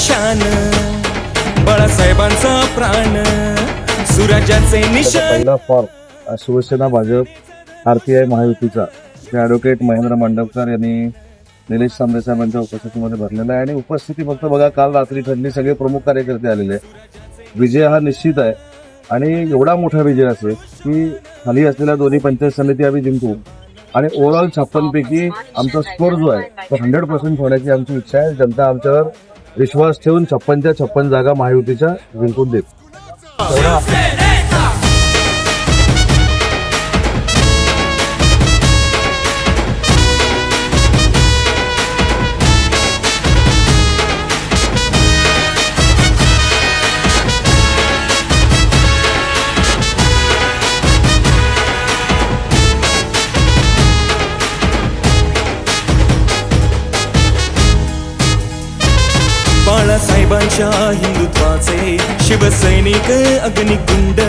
शान, बाळासाहेबांचा प्राण, सुराज्याचे निशाण. पहिला फॉर्म शिवसेना भाजप आरपीआय महायुतीचा ॲडव्होकेट महेंद्र मांडवकर यांनी निलेश सांबरे साहेबांच्या उपस्थितीमध्ये भरलेला आहे. आणि उपस्थिती फक्त बघा, काल रात्री ठरली, सगळे प्रमुख कार्यकर्ते आलेले आहेत. विजय हा निश्चित आहे आणि एवढा मोठा विजय असेल की खाली असलेल्या दोन्ही पंचायत समिती आम्ही जिंकू आणि ओव्हरऑल 56 पैकी आमचा स्कोर जो आहे तो 100% होण्याची आमची इच्छा आहे. जनता आमच्यावर विश्वास ठेवून 56च्या 56 जागा महायुतीच्या जिंकून देत. बाळासाहेबांच्या हिंदुत्वाचे शिवसैनिक अग्निकुंड.